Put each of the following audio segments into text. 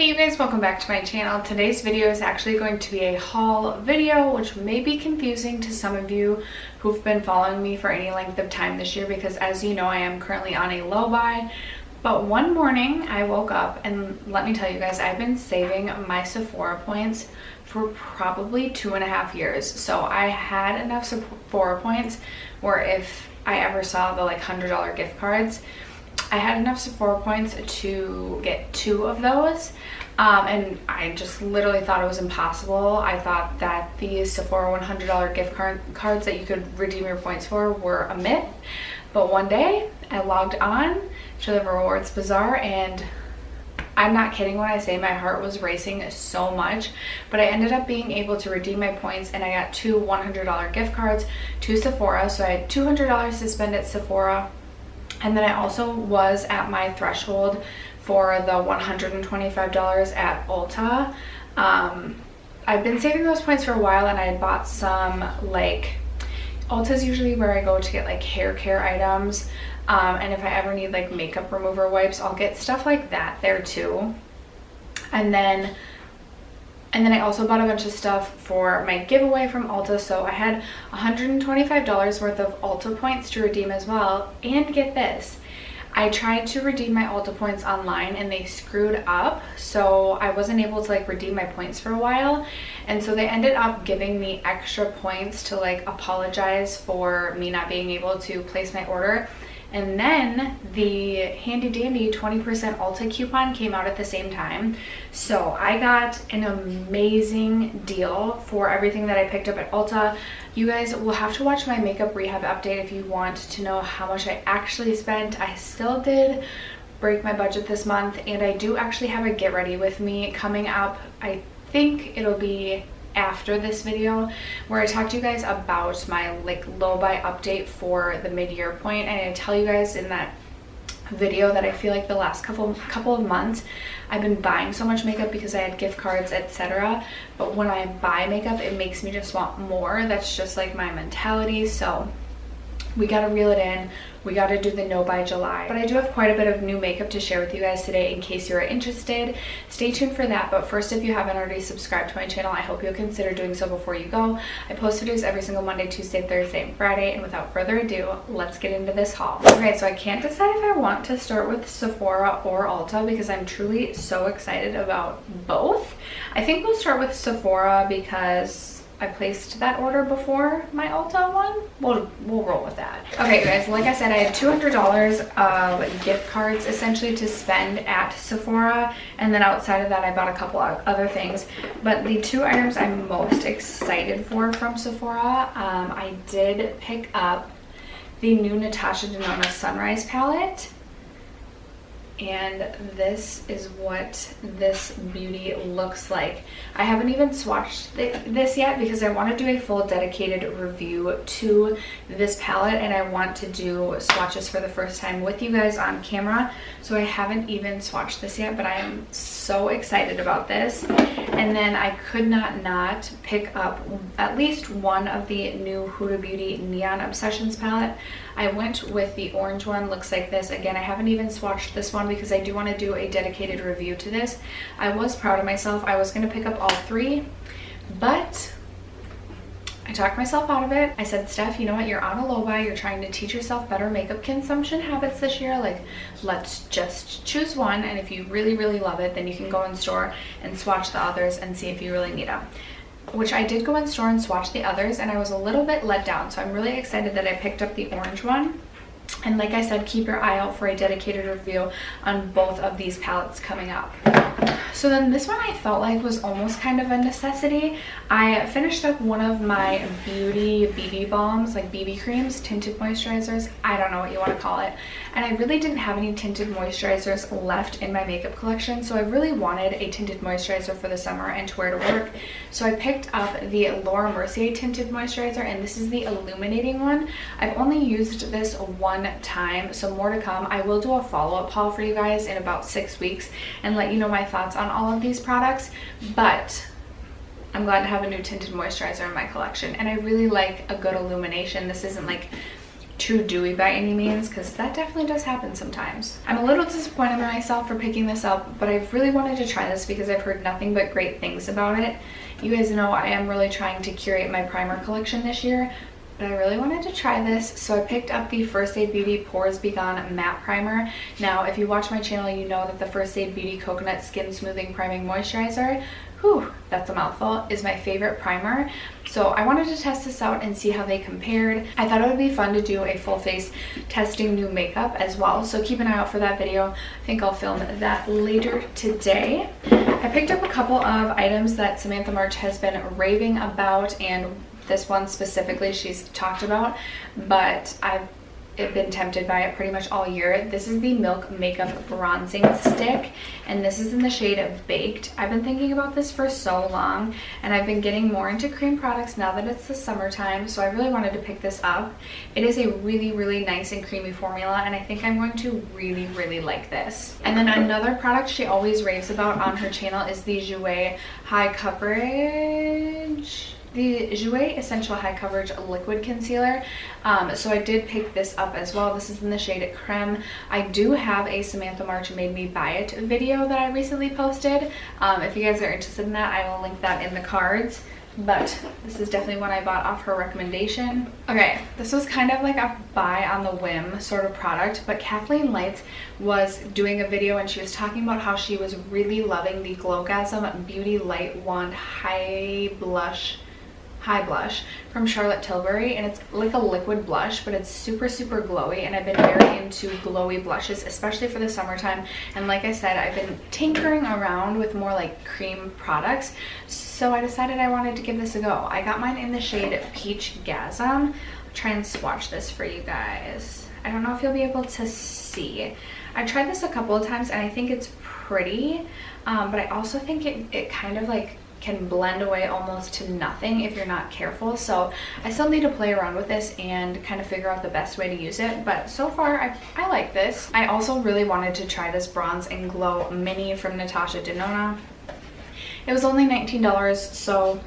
Hey you guys, welcome back to my channel. Today's video is actually going to be a haul video, which may be confusing to some of you who've been following me for any length of time this year because as you know, I am currently on a low buy. But one morning I woke up and let me tell you guys, I've been saving my Sephora points for probably 2.5 years. So I had enough Sephora points where if I ever saw the like $100 gift cards, I had enough Sephora points to get 2 of those, and I just literally thought it was impossible. I thought that the Sephora $100 gift cards that you could redeem your points for were a myth. But one day I logged on to the Rewards Bazaar and I'm not kidding when I say my heart was racing so much, but I ended up being able to redeem my points and I got 2 $100 gift cards to Sephora. So I had $200 to spend at Sephora. And then I also was at my threshold for the $125 at Ulta. I've been saving those points for a while and I had bought some, like, Ulta's usually where I go to get like hair care items. And if I ever need like makeup remover wipes, I'll get stuff like that there too. And then I also bought a bunch of stuff for my giveaway from Ulta. So I had $125 worth of Ulta points to redeem as well. And get this, I tried to redeem my Ulta points online and they screwed up. So I wasn't able to like redeem my points for a while. And so they ended up giving me extra points to like apologize for me not being able to place my order. And then the handy dandy 20% Ulta coupon came out at the same time. So I got an amazing deal for everything that I picked up at Ulta. You guys will have to watch my makeup rehab update if you want to know how much I actually spent. I still did break my budget this month and I do actually have a get ready with me coming up. I think it'll be after this video where I talk to you guys about my like low buy update for the mid-year point, and I tell you guys in that video that I feel like the last couple of months I've been buying so much makeup because I had gift cards, etc. But when I buy makeup it makes me just want more. That's just like my mentality. So we gotta reel it in. We gotta do the no buy July. But I do have quite a bit of new makeup to share with you guys today in case you're interested. Stay tuned for that. But first, if you haven't already subscribed to my channel, I hope you'll consider doing so before you go. I post videos every single Monday, Tuesday, Thursday, and Friday. And without further ado, let's get into this haul. Okay, so I can't decide if I want to start with Sephora or Ulta because I'm truly so excited about both. I think we'll start with Sephora because I placed that order before my Ulta one. We'll roll with that. Okay guys, like I said, I had $200 of gift cards essentially to spend at Sephora, and then outside of that I bought a couple of other things. But the 2 items I'm most excited for from Sephora, I did pick up the new Natasha Denona Sunrise palette. And this is what this beauty looks like. I haven't even swatched this yet because I want to do a full dedicated review to this palette and I want to do swatches for the first time with you guys on camera. So I haven't even swatched this yet, but I am so excited about this. And then I could not pick up at least one of the new Huda Beauty Neon Obsessions palette. I went with the orange one, looks like this. Again, I haven't even swatched this one because I do want to do a dedicated review to this. I was proud of myself. I was going to pick up all 3, but I talked myself out of it. I said, Steph, you know what? You're on a low buy. You're trying to teach yourself better makeup consumption habits this year. Like, let's just choose one. And if you really, really love it, then you can go in store and swatch the others and see if you really need them. Which I did go in store and swatch the others and I was a little bit let down. So I'm really excited that I picked up the orange one. And like I said, keep your eye out for a dedicated review on both of these palettes coming up. So then this one I felt like was almost kind of a necessity. I finished up one of my beauty BB balms, like BB creams, tinted moisturizers. I don't know what you want to call it. And I really didn't have any tinted moisturizers left in my makeup collection. So I really wanted a tinted moisturizer for the summer and to wear to work. So I picked up the Laura Mercier tinted moisturizer and this is the illuminating one. I've only used this one time, so more to come. I will do a follow-up haul for you guys in about 6 weeks and let you know my thoughts on all of these products, but I'm glad to have a new tinted moisturizer in my collection and I really like a good illumination. This isn't like too dewy by any means, because that definitely does happen sometimes. I'm a little disappointed in myself for picking this up, but I've really wanted to try this because I've heard nothing but great things about it. You guys know I am really trying to curate my primer collection this year, but I really wanted to try this, so I picked up the First Aid Beauty Pores Be Gone Matte Primer. Now, if you watch my channel, you know that the First Aid Beauty Coconut Skin Smoothing Priming Moisturizer, whew, that's a mouthful, is my favorite primer. So I wanted to test this out and see how they compared. I thought it would be fun to do a full face testing new makeup as well, so keep an eye out for that video. I think I'll film that later today. I picked up a couple of items that Samantha March has been raving about, and this one specifically she's talked about, but I've been tempted by it pretty much all year. This is the Milk Makeup Bronzing Stick, and this is in the shade Baked. I've been thinking about this for so long, and I've been getting more into cream products now that it's the summertime, so I really wanted to pick this up. It is a really nice and creamy formula, and I think I'm going to really like this. And then another product she always raves about on her channel is the Jouer High Coverage. The Jouer Essential High Coverage Liquid Concealer. So I did pick this up as well. This is in the shade Creme. I do have a Samantha March Made Me Buy It video that I recently posted. If you guys are interested in that, I will link that in the cards. But this is definitely one I bought off her recommendation. Okay, this was kind of like a buy on the whim sort of product, but Kathleen Lights was doing a video and she was talking about how she was really loving the Glowgasm Beauty Light Wand High Blush from Charlotte Tilbury, and it's like a liquid blush, but it's super glowy, and I've been very into glowy blushes, especially for the summertime. And like I said, I've been tinkering around with more like cream products, so I decided I wanted to give this a go. I got mine in the shade Peach Gasm. I'll try and swatch this for you guys. I don't know if you'll be able to see. I tried this a couple of times and I think it's pretty, but I also think it kind of like can blend away almost to nothing if you're not careful. So I still need to play around with this and kind of figure out the best way to use it, but so far I like this. I also really wanted to try this Bronze and Glow Mini from Natasha Denona. It was only $19, so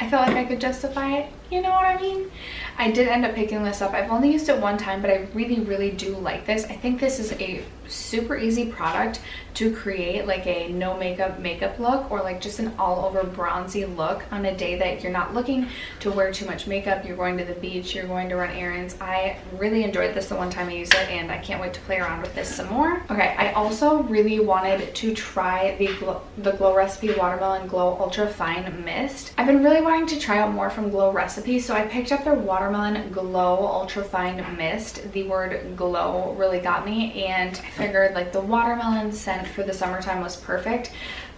I felt like I could justify it, you know what I mean? I did end up picking this up. I've only used it one time, but I really do like this. I think this is a super easy product to create like a no makeup look, or like just an all over bronzy look on a day that you're not looking to wear too much makeup, you're going to the beach, you're going to run errands. I really enjoyed this the one time I used it, and I can't wait to play around with this some more. Okay, I also really wanted to try the Glow Recipe Watermelon Glow Ultra Fine Mist. I've been really wanting to try out more from Glow Recipe, so I picked up their Watermelon Glow Ultra Fine Mist. The word glow really got me, and I figured like the watermelon scent for the summertime was perfect.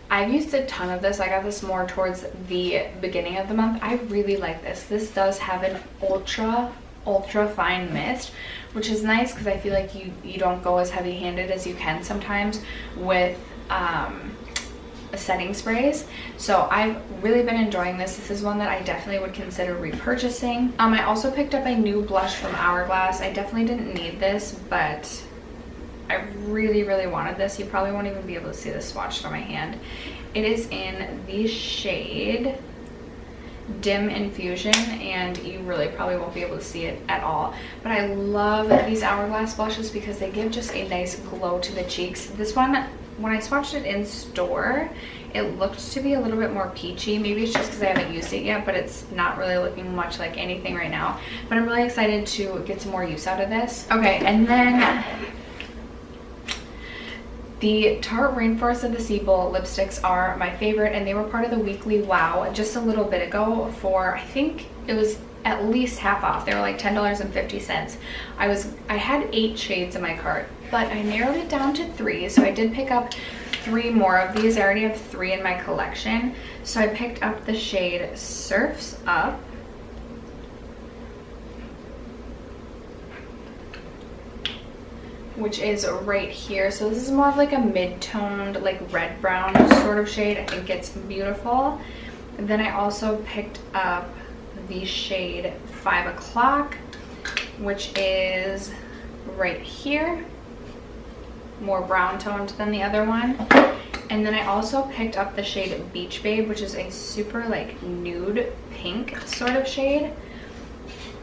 I've used a ton of this. I got this more towards the beginning of the month. I really like this. This does have an ultra fine mist, which is nice because I feel like you don't go as heavy handed as you can sometimes with setting sprays. So I've really been enjoying this. This is one that I definitely would consider repurchasing. I also picked up a new blush from Hourglass. I definitely didn't need this, but I really wanted this. You probably won't even be able to see the swatch on my hand. It is in the shade Dim Infusion, and you really probably won't be able to see it at all. But I love these Hourglass blushes because they give just a nice glow to the cheeks. This one, when I swatched it in store, it looked to be a little bit more peachy. Maybe it's just because I haven't used it yet, but it's not really looking much like anything right now. But I'm really excited to get some more use out of this. Okay, and then the Tarte Rainforest of the Sea Bowl lipsticks are my favorite, and they were part of the weekly wow just a little bit ago for, I think it was at least half off. They were like $10.50. I had 8 shades in my cart, but I narrowed it down to 3, so I did pick up 3 more of these. I already have 3 in my collection. So I picked up the shade Surf's Up, which is right here. So this is more of like a mid-toned, like red brown sort of shade. I think it's beautiful. And then I also picked up the shade 5 O'Clock, which is right here, more brown toned than the other one. And then I also picked up the shade Beach Babe, which is a super like nude pink sort of shade.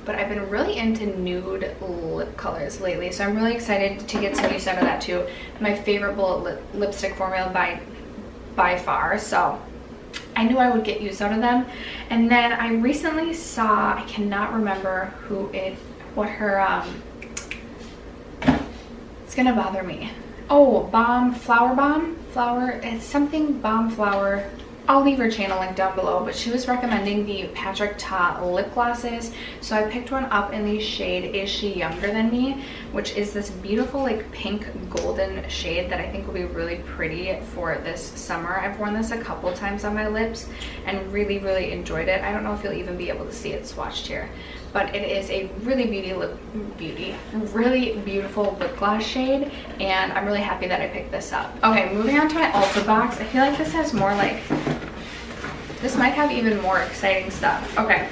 but I've been really into nude lip colors lately, so I'm really excited to get some use out of that too. My favorite bullet lipstick formula by far, so I knew I would get use out of them. And then I recently saw, I cannot remember what her, it's gonna bother me. Oh, it's something Balm Flower. I'll leave her channel link down below, but she was recommending the Patrick Ta lip glosses. So I picked one up in the shade Is She Younger Than Me, which is this beautiful like pink golden shade that I think will be really pretty for this summer. I've worn this a couple times on my lips and really, really enjoyed it. I don't know if you'll even be able to see it swatched here, but it is a really really beautiful lip gloss shade, and I'm really happy that I picked this up. Okay, moving on to my Ulta box. I feel like this has more like, this might have even more exciting stuff. Okay,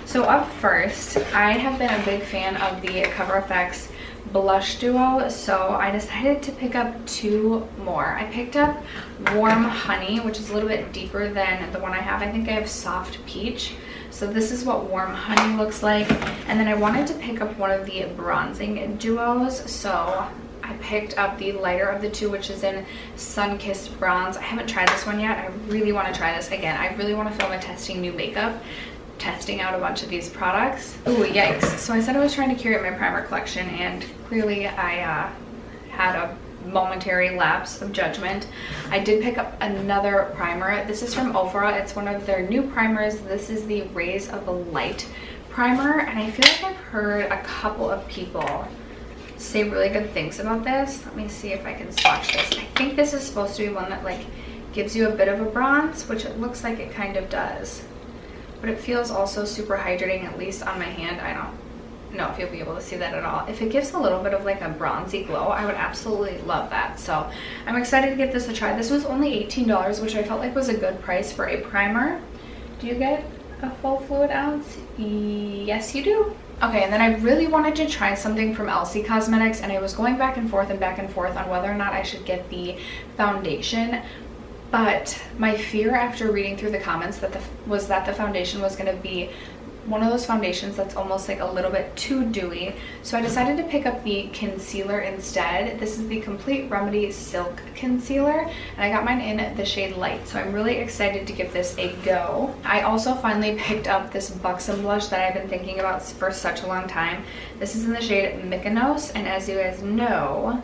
so up first, I have been a big fan of the Cover FX blush duo, so I decided to pick up 2 more. I picked up Warm Honey, which is a little bit deeper than the one I have. I think I have Soft Peach. So this is what Warm Honey looks like. And then I wanted to pick up one of the bronzing duos, so I picked up the lighter of the 2, which is in Sun Kissed Bronze. I haven't tried this one yet. I really want to try this again. I really want to film a testing new makeup, testing out a bunch of these products. Ooh, yikes. So I said I was trying to curate my primer collection, and clearly I had a momentary lapse of judgment. I did pick up another primer. This is from Sephora. It's one of their new primers. This is the Rays of the Light primer, and I feel like I've heard a couple of people say really good things about this. Let me see if I can swatch this. I think this is supposed to be one that like gives you a bit of a bronze, which it looks like it kind of does, but it feels also super hydrating, at least on my hand. I don't know if you'll be able to see that at all. If it gives a little bit of like a bronzy glow, I would absolutely love that. So I'm excited to give this a try. This was only $18, which I felt like was a good price for a primer. Do you get a full fluid ounce? Yes, you do. Okay, and then I really wanted to try something from LC Cosmetics, and I was going back and forth on whether or not I should get the foundation. But my fear after reading through the comments was that the foundation was going to be one of those foundations that's almost like a little bit too dewy. So I decided to pick up the concealer instead. This is the Complete Remedy Silk Concealer, and I got mine in the shade Light, so I'm really excited to give this a go. I also finally picked up this Buxom blush that I've been thinking about for such a long time. This is in the shade Mykonos, and as you guys know,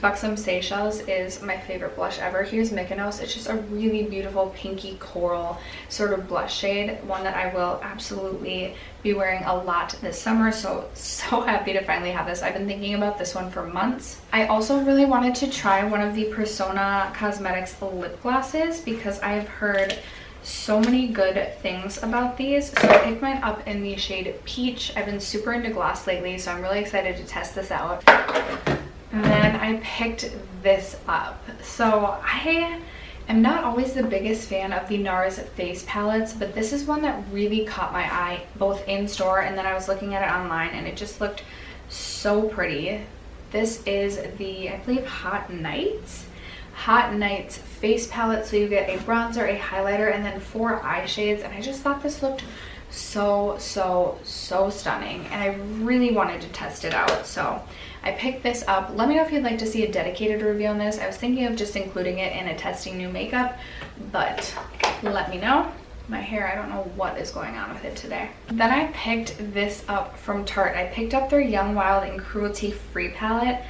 Buxom Seychelles is my favorite blush ever. Here's Mykonos. It's just a really beautiful pinky coral sort of blush shade, one that I will absolutely be wearing a lot this summer. So happy to finally have this. I've been thinking about this one for months. I also really wanted to try one of the Persona Cosmetics lip glosses because I've heard so many good things about these. So I picked mine up in the shade Peach. I've been super into gloss lately, so I'm really excited to test this out. And then I picked this up. So I am not always the biggest fan of the NARS face palettes, but this is one that really caught my eye, both in store and then I was looking at it online, and it just looked so pretty. This is the, I believe, Hot Nights face palette. So you get a bronzer, a highlighter, and then 4 eye shades, and I just thought this looked so stunning, and I really wanted to test it out. So I picked this up. Let me know if you'd like to see a dedicated review on this. I was thinking of just including it in a testing new makeup, but let me know. My hair, I don't know what is going on with it today. Then I picked this up from Tarte. I picked up their Young, Wild, and Cruelty Free palette.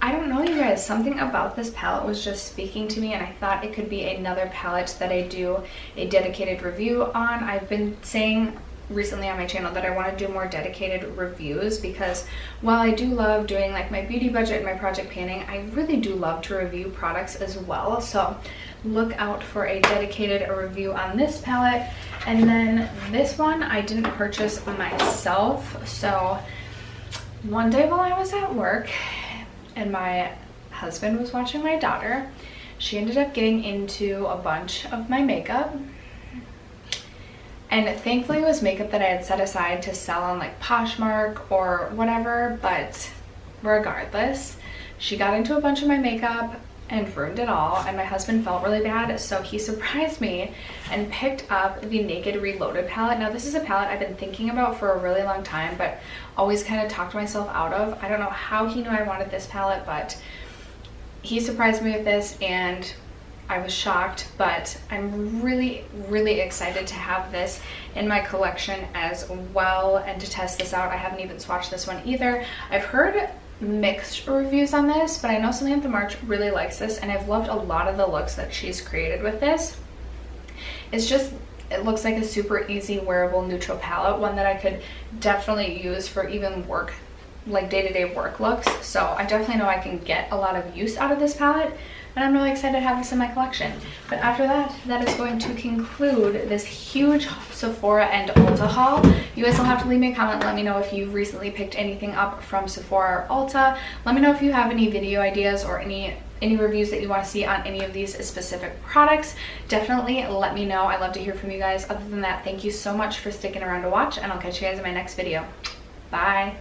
I don't know, you guys, something about this palette was just speaking to me, and I thought it could be another palette that I do a dedicated review on. I've been saying recently on my channel that I want to do more dedicated reviews because while I do love doing like my beauty budget and my project panning, I really do love to review products as well. So look out for a dedicated review on this palette. And then this one I didn't purchase myself. So one day while I was at work and my husband was watching my daughter, she ended up getting into a bunch of my makeup. And thankfully it was makeup that I had set aside to sell on like Poshmark or whatever, but regardless, she got into a bunch of my makeup. and ruined it all, and my husband felt really bad, so he surprised me and picked up the Naked Reloaded palette. Now this is a palette I've been thinking about for a really long time, but always kind of talked myself out of. I don't know how he knew I wanted this palette, but he surprised me with this and I was shocked, but I'm really, really excited to have this in my collection as well and to test this out. I haven't even swatched this one either. I've heard mixed reviews on this, but I know Samantha March really likes this, and I've loved a lot of the looks that she's created with this. It looks like a super easy wearable neutral palette, one that I could definitely use for even work, like day-to-day work looks. So I definitely know I can get a lot of use out of this palette, and I'm really excited to have this in my collection. But after that, that is going to conclude this huge Sephora and Ulta haul. You guys will have to leave me a comment. Let me know if you've recently picked anything up from Sephora or Ulta. Let me know if you have any video ideas or any reviews that you want to see on any of these specific products. Definitely let me know. I love to hear from you guys. Other than that, thank you so much for sticking around to watch, and I'll catch you guys in my next video. Bye.